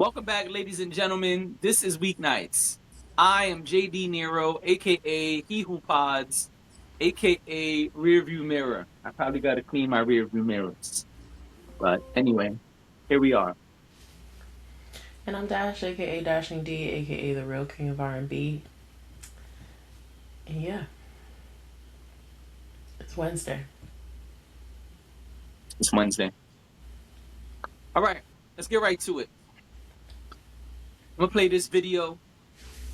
Welcome back, ladies and gentlemen. This is Weeknights. I am JD Nero, aka He Who Pods, aka Rearview Mirror. I probably got to clean my rearview mirrors. But anyway, here we are. And I'm Dash, aka Dashing D, aka the real king of R&B. And yeah, it's Wednesday. It's Wednesday. All right, let's get right to it. I'm gonna play this video.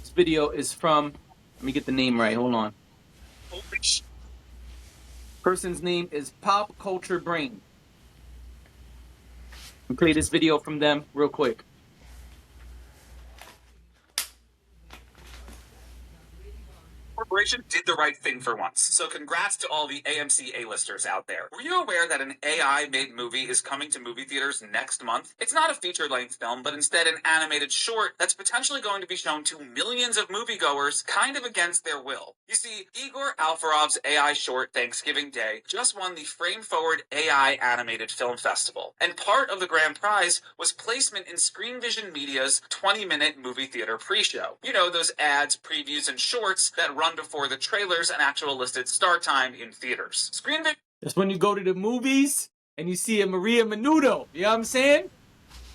This video is from. Let me get the name right. Hold on. Person's name is Pop Culture Brain. I'll play this video from them real quick. Corporation did the right thing for once. So congrats to all the AMC A-listers out there. Were you aware that an AI-made movie is coming to movie theaters next month? It's not a feature-length film, but instead an animated short that's potentially going to be shown to millions of moviegoers kind of against their will. You see, Igor Alfarov's AI short Thanksgiving Day just won the Frame Forward AI Animated Film Festival. And part of the grand prize was placement in Screen Vision Media's 20-minute movie theater pre-show. You know, those ads, previews, and shorts that run before the trailers and actual listed start time in theaters. That's when you go to the movies and you see a Maria Menudo. You know what I'm saying?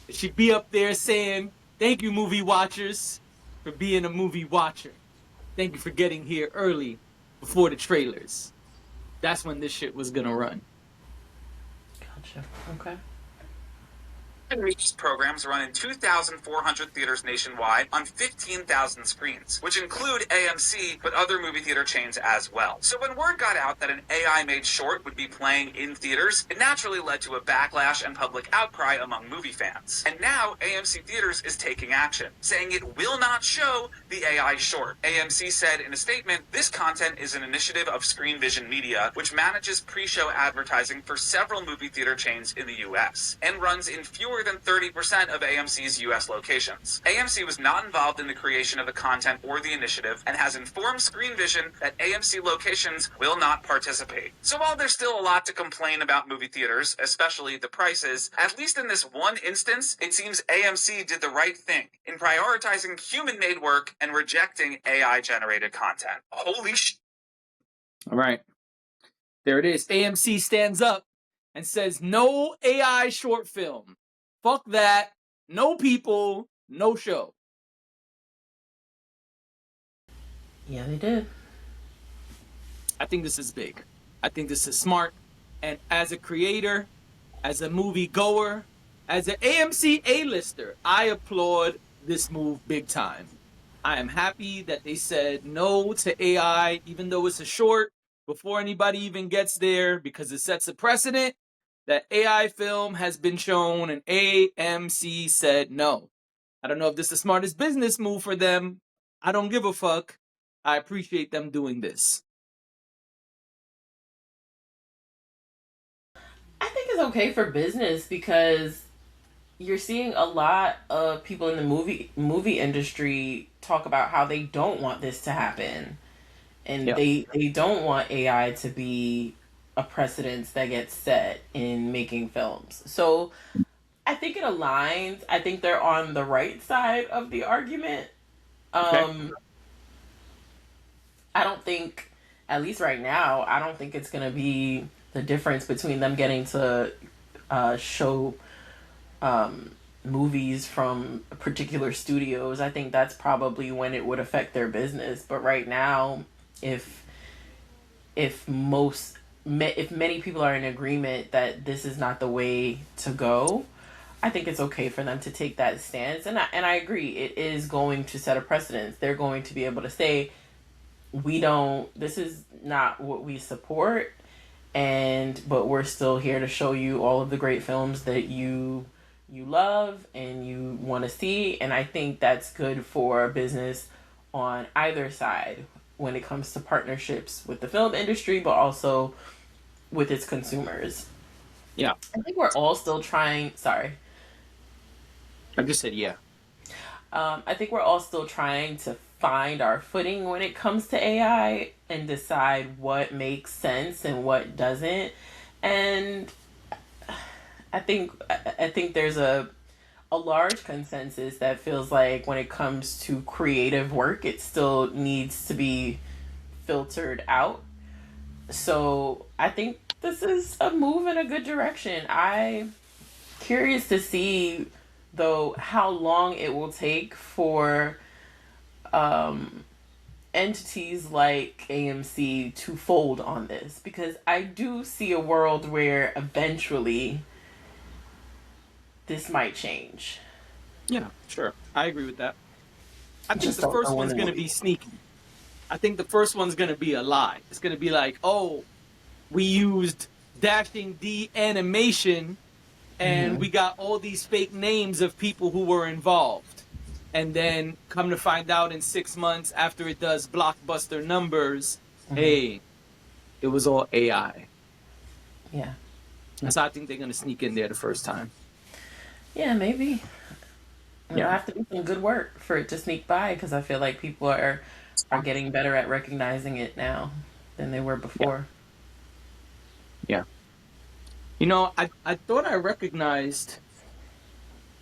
She'd be up there saying, "Thank you, movie watchers, for being a movie watcher. Thank you for getting here early before the trailers." That's when this shit was gonna run. Gotcha. Okay. These programs run in 2,400 theaters nationwide on 15,000 screens, which include AMC, but other movie theater chains as well. So when word got out that an AI-made short would be playing in theaters, it naturally led to a backlash and public outcry among movie fans. And now AMC Theaters is taking action, saying it will not show the AI short. AMC said in a statement, "This content is an initiative of Screen Vision Media, which manages pre-show advertising for several movie theater chains in the US, and runs in fewer than 30% of AMC's US locations. AMC was not involved in the creation of the content or the initiative and has informed Screen Vision that AMC locations will not participate." So while there's still a lot to complain about movie theaters, especially the prices, at least in this one instance, it seems AMC did the right thing in prioritizing human-made work and rejecting AI-generated content. Holy sh! All right. There it is. AMC stands up and says, "No AI short film. Fuck that. No people, no show." Yeah, they did. I think this is big. I think this is smart. And as a creator, as a movie goer, as an AMC A-lister, I applaud this move big time. I am happy that they said no to AI, even though it's a short, before anybody even gets there, because it sets a precedent that AI film has been shown and AMC said no. I don't know if this is the smartest business move for them. I don't give a fuck. I appreciate them doing this. I think it's okay for business because you're seeing a lot of people in the movie industry talk about how they don't want this to happen, and Yeah. they don't want AI to be a precedence that gets set in making films. So I think it aligns. I think they're on the right side of the argument. Okay. Um, I don't think, at least right now, I don't think it's going to be the difference between them getting to show movies from particular studios. I think that's probably when it would affect their business. But right now, if if most if many people are in agreement that this is not the way to go, I think it's okay for them to take that stance. And I agree, it is going to set a precedence. They're going to be able to say, we don't, this is not what we support, but we're still here to show you all of the great films that you love and you want to see. And I think that's good for business on either side when it comes to partnerships with the film industry, but also with its consumers. Yeah. I think we're all still trying. Sorry. I just said yeah. I think we're all still trying to find our footing when it comes to AI and decide what makes sense and what doesn't. And I think there's a large consensus that feels like when it comes to creative work, it still needs to be filtered out. So I think this is a move in a good direction. I'm curious to see, though, how long it will take for um, entities like AMC to fold on this, because I do see a world where eventually this might change. Yeah, sure. I agree with that. I think Just the don't know first when one's it going will to be be. sneaky. I think the first one's going to be a lie. It's going to be like, oh, we used dashing D animation and Mm-hmm. we got all these fake names of people who were involved. And then come to find out in 6 months after it does blockbuster numbers, Mm-hmm. hey, it was all AI. Yeah. That's how I think they're going to sneak in there the first time. Yeah, maybe. It'll Yeah. have to be some good work for it to sneak by, because I feel like people are getting better at recognizing it now than they were Yeah. before. Yeah. You know, I thought I recognized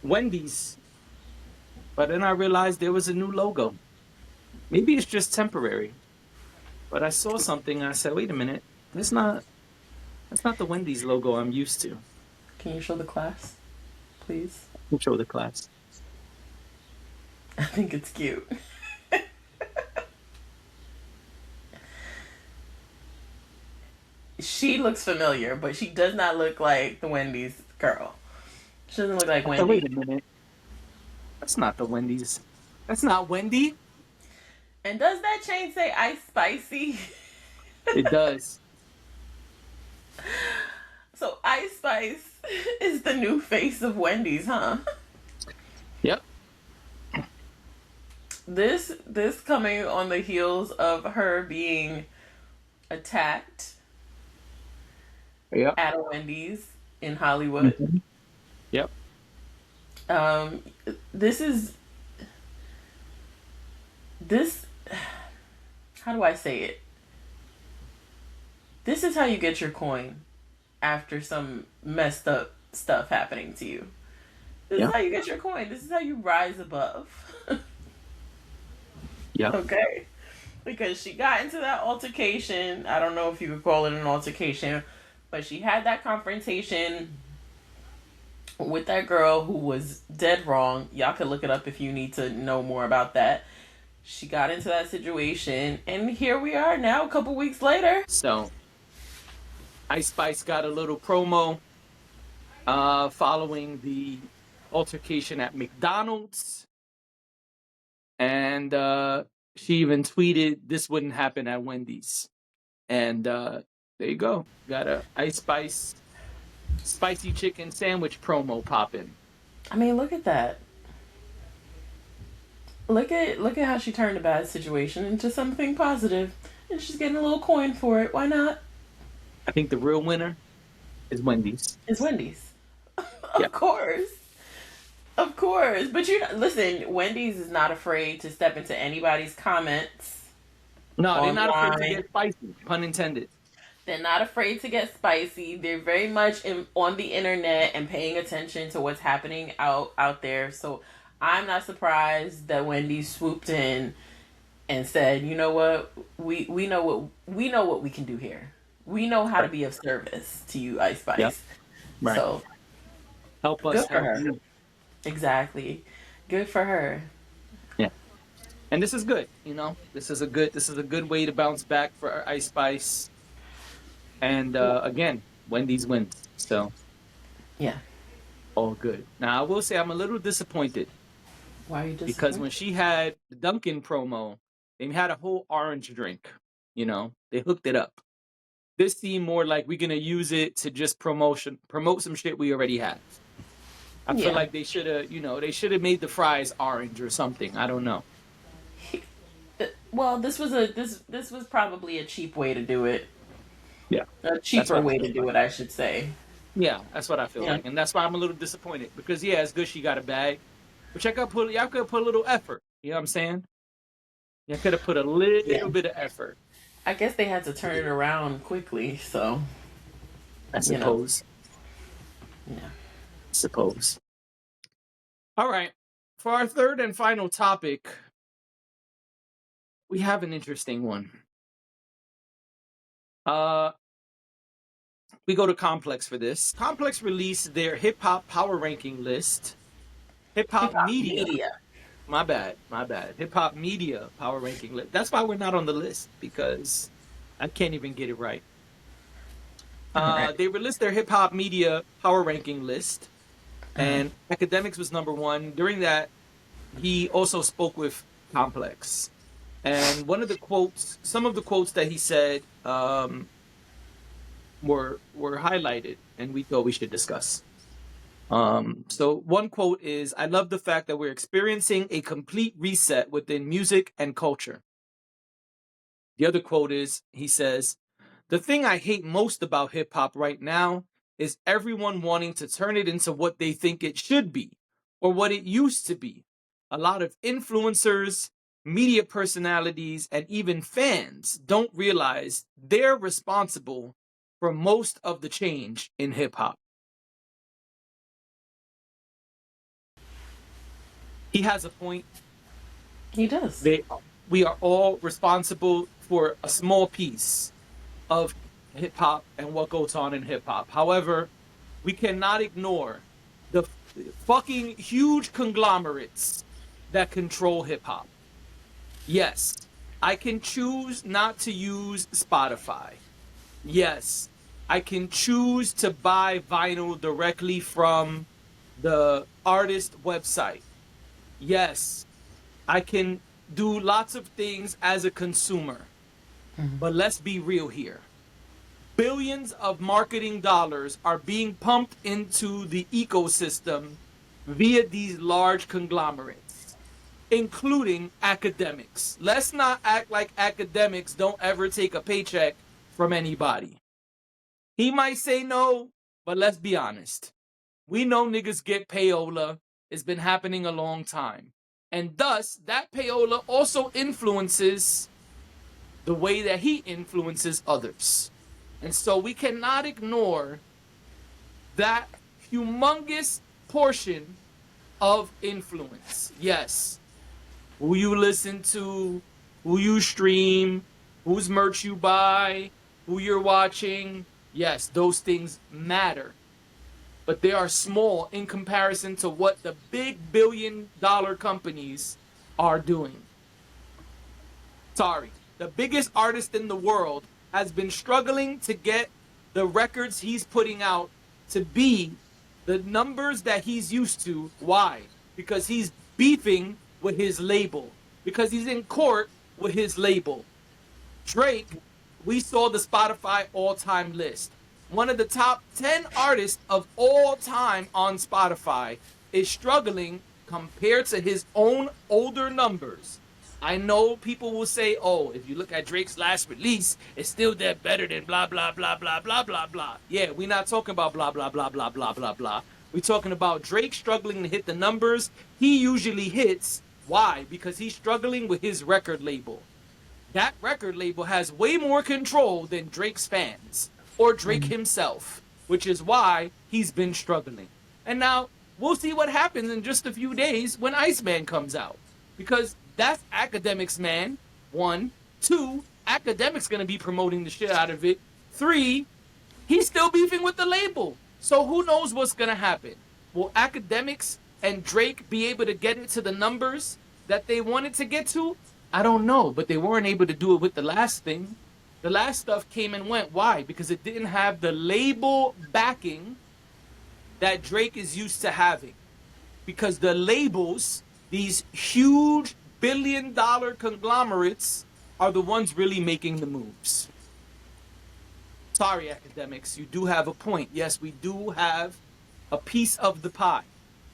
Wendy's, but then I realized there was a new logo. Maybe it's just temporary. But I saw something and I said, wait a minute, that's not the Wendy's logo I'm used to. Can you show the class, please? Show the class. I think it's cute. She looks familiar, but she does not look like the Wendy's girl. She doesn't look like So wait a Wendy. minute. That's not the Wendy's. That's not Wendy. And does that chain say ice spicy? It does. So Ice Spice is the new face of Wendy's, huh? Yep. This coming on the heels of her being attacked Yep. at a Wendy's in Hollywood. Mhm. Yep. Um, this is this. How do I say it? This is how you get your coin after some messed up stuff happening to you. This Yeah. is how you get your coin. This is how you rise above. Yep. Okay. Because she got into that altercation. I don't know if you could call it an altercation, but she had that confrontation with that girl who was dead wrong. Y'all could look it up if you need to know more about that. She got into that situation, and here we are now, a couple weeks later. So Ice Spice got a little promo following the altercation at McDonald's. And she even tweeted this wouldn't happen at Wendy's. And there you go. Got a Ice Spice spicy chicken sandwich promo popping. I mean, look at that. Look at how she turned a bad situation into something positive, and she's getting a little coin for it. Why not? I think the real winner is Wendy's. It's Wendy's. Yeah. Of course. Of course. But listen, Wendy's is not afraid to step into anybody's comments. No, they're not afraid to Online. get spicy, pun intended. They're not afraid to get spicy. They're very much on the internet and paying attention to what's happening out there. So I'm not surprised that Wendy swooped in and said, "You know what? We know what we can do here. We know how to be of service to you, Ice Spice." Yep. Right. So Help us good for help her. you. Exactly. Good for her. Yeah. And this is good, you know. This is a good way to bounce back for Ice Spice. And again, Wendy's wins. So Yeah. all good. Now I will say I'm a little disappointed Why are you because disappointed? when she had the Dunkin' promo, they had a whole orange drink. You know, they hooked it up. This seemed more like we're gonna use it to just promote some shit we already have. I feel Yeah. like they should have made the fries orange or something. I don't know. Well, this was probably a cheap way to do it. Yeah, A that's cheaper what I way feel to do like. it, I should say. Yeah, that's what I feel Yeah. like, and that's why I'm a little disappointed because yeah, it's good she got a bag, but y'all could put a little effort. You know what I'm saying? Y'all could have put a Yeah. little bit of effort. I guess they had to turn it around quickly, so I you know. suppose. Yeah. Suppose. All right. For our third and final topic, we have an interesting one. We go to Complex for this. Complex released their hip hop power ranking list. Hip hop media. My bad. Hip hop media power ranking list. That's why we're not on the list, because I can't even get it right. Right. They released their hip hop media power ranking list, and Akademiks was number one. During that, he also spoke with Complex. And one of the quotes, some of the quotes that he said were highlighted, and we thought we should discuss. So one quote is, "I love the fact that we're experiencing a complete reset within music and culture." The other quote is, he says, "The thing I hate most about hip hop right now is everyone wanting to turn it into what they think it should be or what it used to be. A lot of influencers, media personalities, and even fans don't realize they're responsible for most of the change in hip hop." He has a point. He does. We are all responsible for a small piece of hip hop and what goes on in hip hop. However, we cannot ignore the fucking huge conglomerates that control hip hop. Yes, I can choose not to use Spotify. Yes, I can choose to buy vinyl directly from the artist website. Yes, I can do lots of things as a consumer. But let's be real here. Billions of marketing dollars are being pumped into the ecosystem via these large conglomerates, including Akademiks. Let's not act like Akademiks don't ever take a paycheck from anybody. He might say no, but let's be honest. We know niggas get payola. It's been happening a long time. And thus, that payola also influences the way that he influences others. And so we cannot ignore that humongous portion of influence. Yes, who you listen to, who you stream, whose merch you buy, who you're watching. Yes, those things matter. But they are small in comparison to what the big billion-dollar companies are doing. Sorry, the biggest artist in the world has been struggling to get the records he's putting out to be the numbers that he's used to. Why? Because he's beefing with his label. Because he's in court with his label. Drake, we saw the Spotify all-time list. One of the top 10 artists of all time on Spotify is struggling compared to his own older numbers. I know people will say, oh, if you look at Drake's last release, it's still that better than blah, blah, blah, blah, blah, blah, blah. Yeah, we're not talking about blah, blah, blah, blah, blah, blah, blah. We're talking about Drake struggling to hit the numbers he usually hits. Why? Because he's struggling with his record label. That record label has way more control than Drake's fans or Drake himself, which is why he's been struggling. And now we'll see what happens in just a few days when Iceman comes out, because that's Akademiks, man. 1, 2, Akademiks gonna be promoting the shit out of it. 3, he's still beefing with the label. So who knows what's gonna happen? Will Akademiks and Drake be able to get it to the numbers that they wanted to get to? I don't know, but they weren't able to do it with the last thing. The last stuff came and went. Why? Because it didn't have the label backing that Drake is used to having. Because the labels, these huge billion-dollar conglomerates, are the ones really making the moves. Sorry, Akademiks, you do have a point. Yes, we do have a piece of the pie.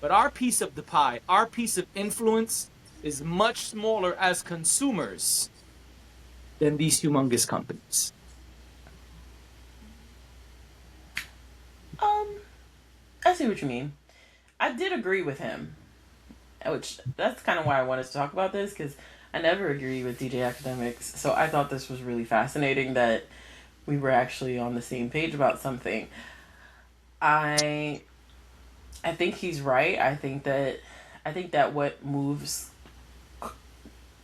But our piece of the pie, our piece of influence, is much smaller as consumers than these humongous companies. I see what you mean. I did agree with him, which that's kind of why I wanted to talk about this, because I never agree with DJ Akademiks. So I thought this was really fascinating that we were actually on the same page about something. I think he's right. I think that I think that what moves,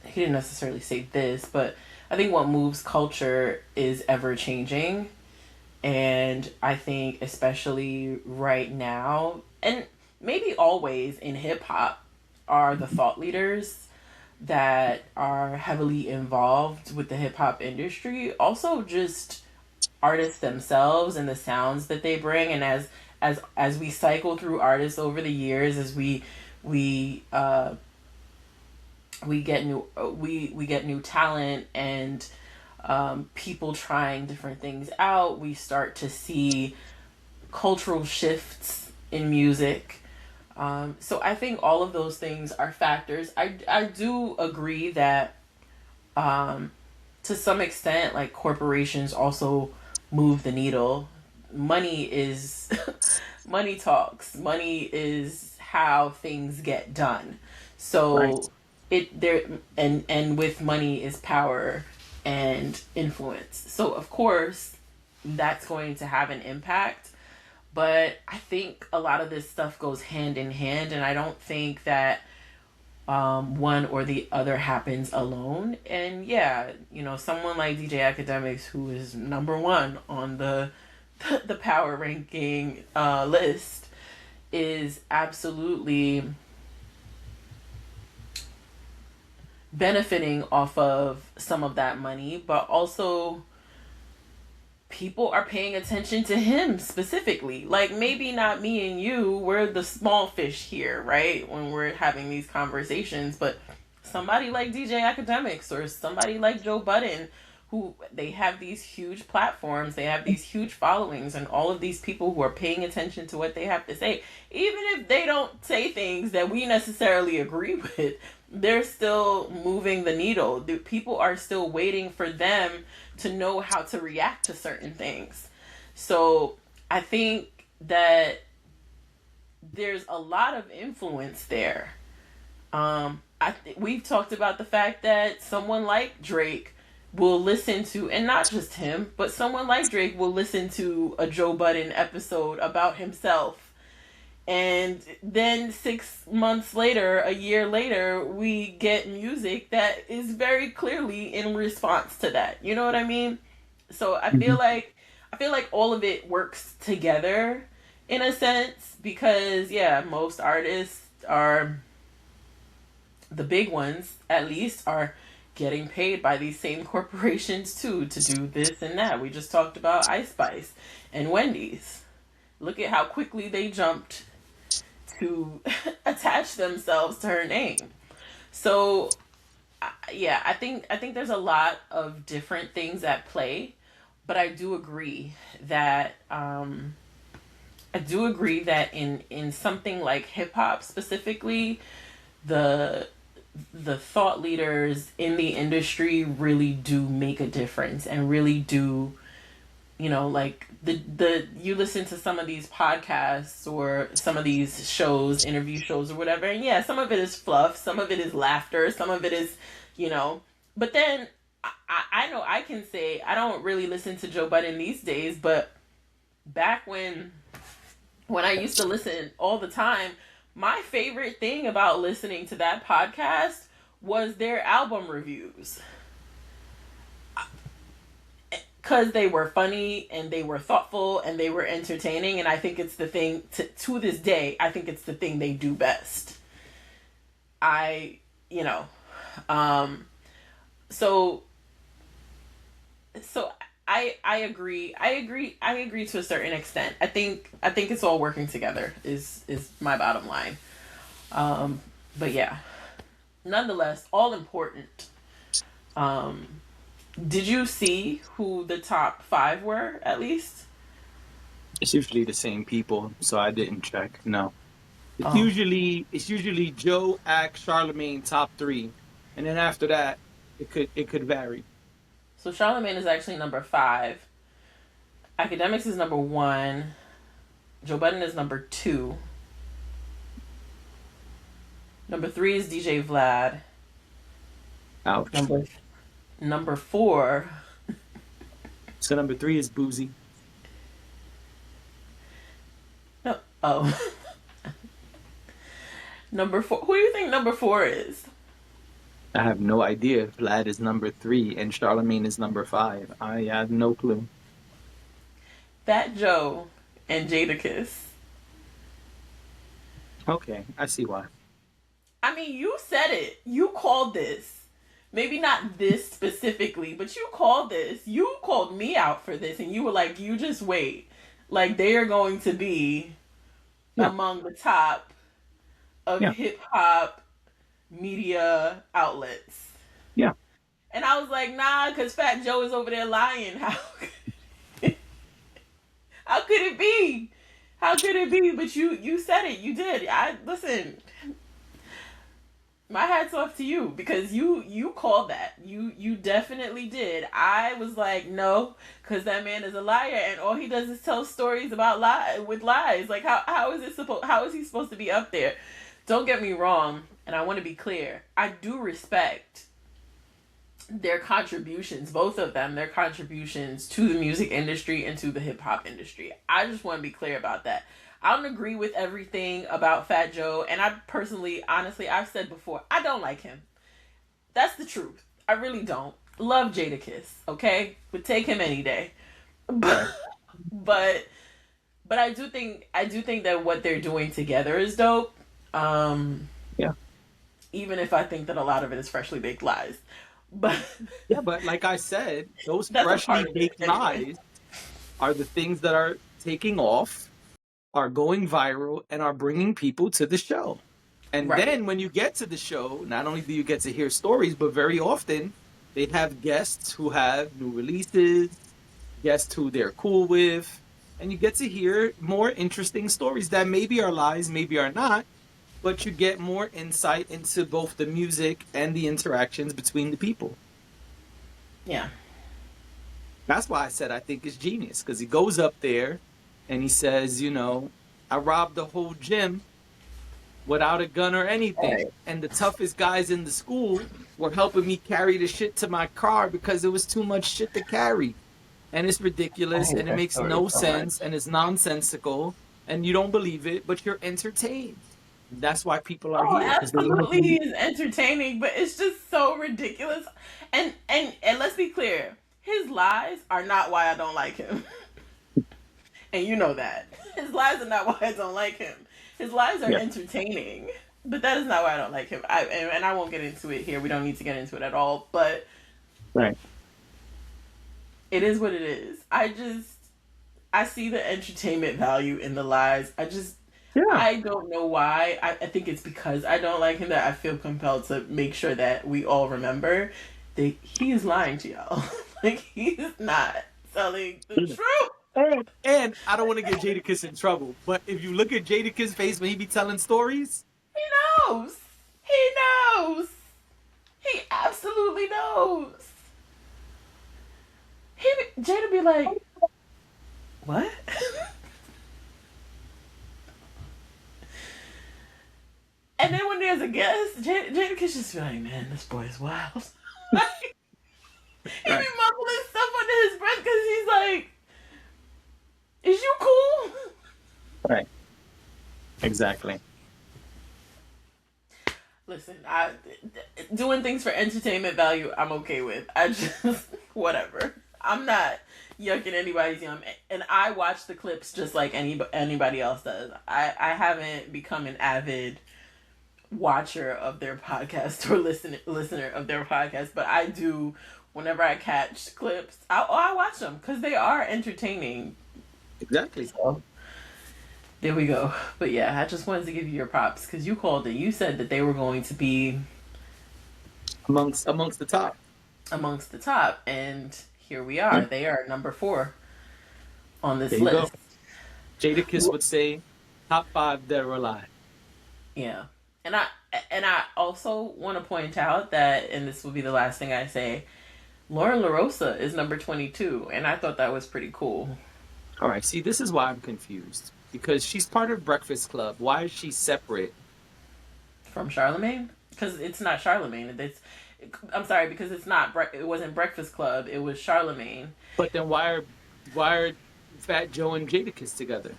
he didn't necessarily say this, but I think what moves culture is ever changing. And I think, especially right now, and maybe always in hip hop, are the thought leaders that are heavily involved with the hip hop industry. Also, just artists themselves and the sounds that they bring. And as we cycle through artists over the years, as we we get new we get new talent and people trying different things out, we start to see cultural shifts in music. So I think all of those things are factors. I do agree that to some extent, like, corporations also move the needle. Money is money talks. Money is how things get done. Right. So it there and with money is power and influence. So of course that's going to have an impact. But I think a lot of this stuff goes hand in hand, and I don't think that one or the other happens alone. And yeah, someone like DJ Akademiks, who is number one on the power ranking list, is absolutely benefiting off of some of that money, but also people are paying attention to him specifically. Like, maybe not me and you, we're the small fish here, right? When we're having these conversations, but somebody like DJ Akademiks or somebody like Joe Budden, who they have these huge platforms, they have these huge followings, and all of these people who are paying attention to what they have to say, even if they don't say things that we necessarily agree with, they're still moving the needle. People are still waiting for them to know how to react to certain things. So I think that there's a lot of influence there. We've talked about the fact that someone like Drake will listen to, and not just him, but someone like Drake will listen to a Joe Budden episode about himself. And then 6 months later, a year later, we get music that is very clearly in response to that. You know what I mean? So I feel like all of it works together in a sense, because yeah, most artists are, the big ones at least, are getting paid by these same corporations too to do this and that. We just talked about Ice Spice and Wendy's. Look at how quickly they jumped to attach themselves to her name. So yeah, I think there's a lot of different things at play, but I do agree that in something like hip hop specifically, the thought leaders in the industry really do make a difference and really do, like, the you listen to some of these podcasts or some of these shows, interview shows or whatever, and yeah, some of it is fluff, some of it is laughter, some of it is, but then I know I can say I don't really listen to Joe Budden these days, but back when I used to listen all the time, my favorite thing about listening to that podcast was their album reviews. Because they were funny and they were thoughtful and they were entertaining, and I think it's the thing to this day, I think it's the thing they do best. I you know so I agree to a certain extent. I think it's all working together is my bottom line. But yeah, nonetheless, all important. Did you see who the top 5 were, at least? It's usually the same people, so I didn't check. No, it's Oh, usually Joe, Act, Charlemagne, top 3, and then after that, it could vary. so Charlamagne is actually number 5. Akademiks is number 1. Joe Budden is number 2. Number 3 is DJ Vlad. Ouch. Number 4. So number 3 is Boozy. No. Oh. Number 4. Who do you think number 4 is? I have no idea if Vlad is number 3 and Charlemagne is number 5. I have no clue. Fat Joe and Jadakiss. Okay, I see why. I mean, you said it. You called this. Maybe not this specifically, but you called this. You called me out for this, and you were like, you just wait. Like, they are going to be among the top of hip hop media outlets. Yeah. And I was like, nah, because Fat Joe is over there lying. How could it be? How could it be? But you said it. You did. Listen. My hat's off to you because you called that. You definitely did. I was like, no, because that man is a liar and all he does is tell stories about lies. Like how is he supposed to be up there? Don't get me wrong, and I want to be clear. I do respect their contributions, both of them, their contributions to the music industry and to the hip hop industry. I just want to be clear about that. I don't agree with everything about Fat Joe, and I personally, honestly, I've said before, I don't like him. That's the truth. I really don't. Love Jadakiss, okay? Would take him any day. But I do think that what they're doing together is dope. Yeah. Even if I think that a lot of it is freshly baked lies. But but like I said, those freshly baked lies are the things that are taking off, are going viral, and are bringing people to the show. And then when you get to the show, not only do you get to hear stories, but very often they have guests who have new releases, guests who they're cool with, and you get to hear more interesting stories that maybe are lies, maybe are not, but you get more insight into both the music and the interactions between the people. Yeah. That's why I said I think it's genius, because he goes up there and he says, I robbed the whole gym without a gun or anything. Right. And the toughest guys in the school were helping me carry the shit to my car because it was too much shit to carry. And it's ridiculous and it makes no sense and it's nonsensical and you don't believe it, but you're entertained. That's why people are here. Absolutely, he is entertaining, but it's just so ridiculous. And let's be clear, his lies are not why I don't like him. And you know that. His lies are not why I don't like him. His lies are entertaining, but that is not why I don't like him. And I won't get into it here. We don't need to get into it at all, but it is what it is. I see the entertainment value in the lies. I don't know why. I think it's because I don't like him that I feel compelled to make sure that we all remember that he is lying to y'all. Like, he's not telling the truth. And I don't want to get Jadakiss in trouble, but if you look at Jadakiss' face when he be telling stories, he knows. He knows. He absolutely knows. Jada be like, what? And then when there's a guest, Jadakiss just be like, man, this boy is wild. He be mumbling stuff under his breath because he's like, is you cool? Right. Exactly. Listen, doing things for entertainment value, I'm okay with. I just, whatever. I'm not yucking anybody's yum. And I watch the clips just like anybody else does. I haven't become an avid watcher of their podcast or listener of their podcast, but I do. Whenever I catch clips, I watch them because they are entertaining. Exactly. So, there we go. But yeah, I just wanted to give you your props because you called it. You said that they were going to be amongst the top. Amongst the top, and here we are. They are number 4 on this list. Jadakiss would say top 5 dead or alive. Yeah. And I also want to point out that, and this will be the last thing I say, Lauren LaRosa is number 22, and I thought that was pretty cool. All right, see, this is why I'm confused. Because she's part of Breakfast Club. Why is she separate? From Charlemagne? Because it's not Charlemagne. I'm sorry, because it's not. It wasn't Breakfast Club. It was Charlemagne. But then why are Fat Joe and Jadakiss together?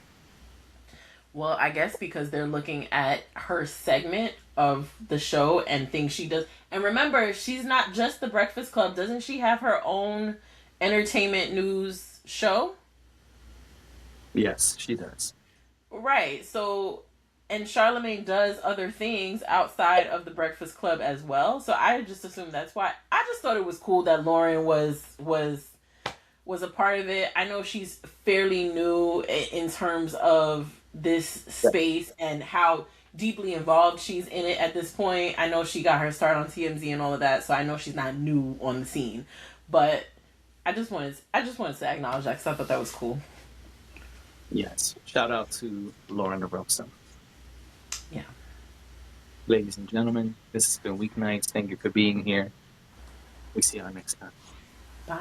Well, I guess because they're looking at her segment of the show and things she does. And remember, she's not just the Breakfast Club. Doesn't she have her own entertainment news show? Yes, she does. Right. So, and Charlemagne does other things outside of the Breakfast Club as well. So I just assumed that's why. I just thought it was cool that Lauren was a part of it. I know she's fairly new in terms of this space and how deeply involved she's in it at this point. I know she got her start on TMZ and all of that, so I know she's not new on the scene. But I just wanted to acknowledge that because I thought that was cool. Yes. Shout out to Lauren DeRosa. Yeah. Ladies and gentlemen, this has been Weeknights. Thank you for being here. We see you next time. Bye.